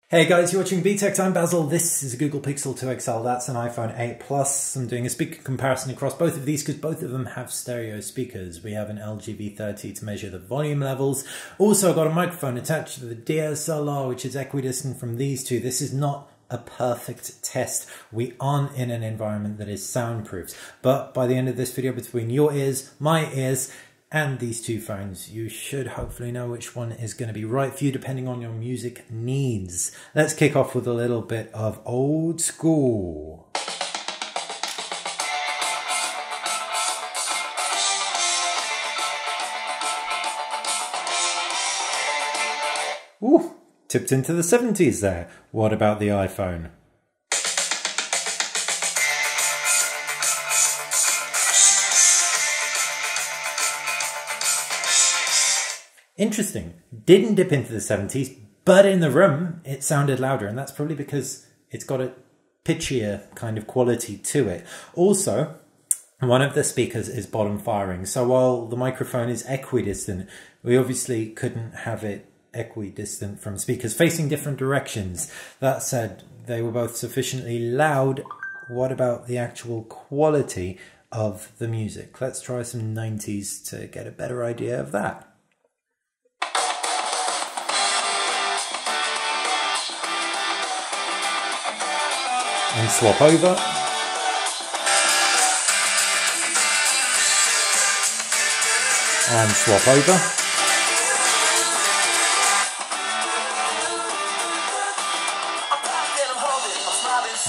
Hey guys, you're watching BTech. I'm Basil. This is a Google Pixel 2 XL. That's an iPhone 8 Plus. I'm doing a speaker comparison across both of these because both of them have stereo speakers. We have an LGV30 to measure the volume levels. Also, I've got a microphone attached to the DSLR, which is equidistant from these two. This is not a perfect test. We aren't in an environment that is soundproof. But by the end of this video, between your ears, my ears, and these two phones, you should hopefully know which one is going to be right for you depending on your music needs. Let's kick off with a little bit of old school. Ooh, tipped into the 70s there. What about the iPhone? Interesting. Didn't dip into the 70s, but in the room it sounded louder, and that's probably because it's got a pitchier kind of quality to it. Also, one of the speakers is bottom firing, so while the microphone is equidistant, we obviously couldn't have it equidistant from speakers facing different directions. That said, they were both sufficiently loud. What about the actual quality of the music? Let's try some 90s to get a better idea of that. And swap over. And swap over.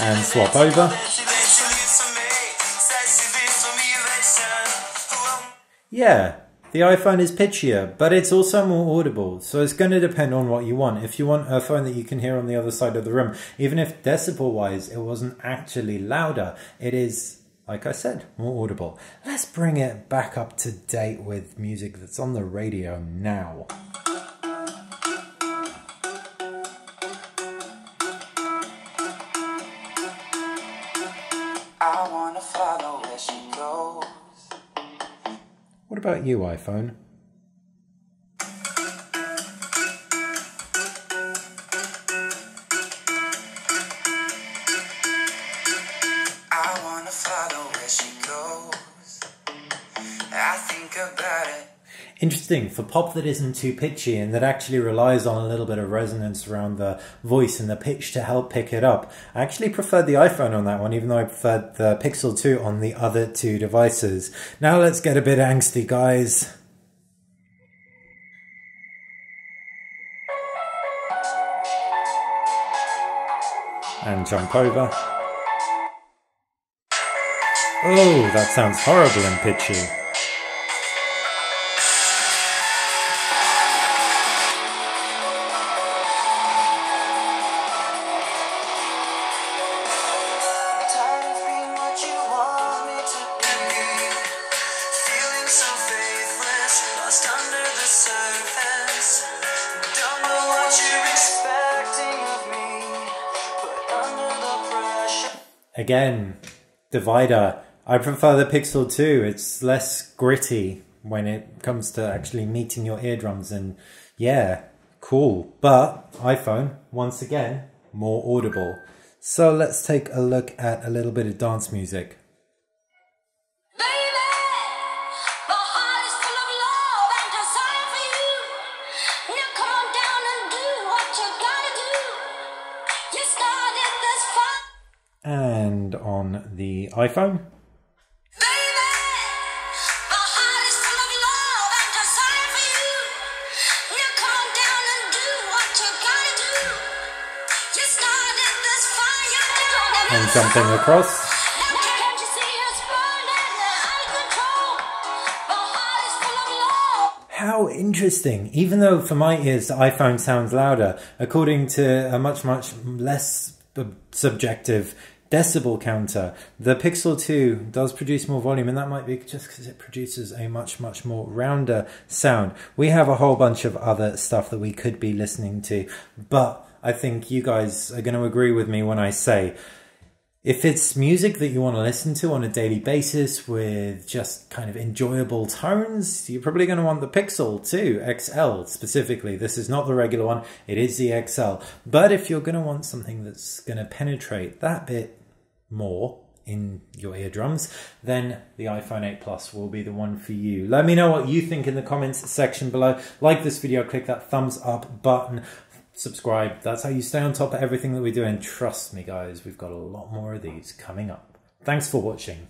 And swap over. Yeah, the iPhone is pitchier, but it's also more audible, so it's going to depend on what you want. If you want a phone that you can hear on the other side of the room, even if decibel-wise it wasn't actually louder, it is, like I said, more audible. Let's bring it back up to date with music that's on the radio now. I wanna follow where she goes. What about you, iPhone? I wanna follow where she goes. I think about it. Interesting, for pop that isn't too pitchy and that actually relies on a little bit of resonance around the voice and the pitch to help pick it up. I actually preferred the iPhone on that one, even though I preferred the Pixel 2 on the other two devices. Now let's get a bit angsty, guys. And jump over. Oh, that sounds horrible and pitchy. Again, divider. I prefer the Pixel 2. It's less gritty when it comes to actually meeting your eardrums, and yeah, cool. But iPhone, once again, more audible. So let's take a look at a little bit of dance music. And on the iPhone. And jumping across. How interesting. Even though for my ears the iPhone sounds louder, according to a much less subjective decibel counter, the Pixel 2 does produce more volume, and that might be just because it produces a much more rounder sound. We have a whole bunch of other stuff that we could be listening to, but I think you guys are going to agree with me when I say If it's music that you want to listen to on a daily basis with just kind of enjoyable tones, you're probably going to want the Pixel 2 XL specifically. This is not the regular one, it is the XL. But if you're going to want something that's going to penetrate that bit more in your eardrums, then the iPhone 8 Plus will be the one for you. Let me know what you think in the comments section below. Like this video, click that thumbs up button. Subscribe. That's how you stay on top of everything that we do. And trust me, guys, we've got a lot more of these coming up. Thanks for watching.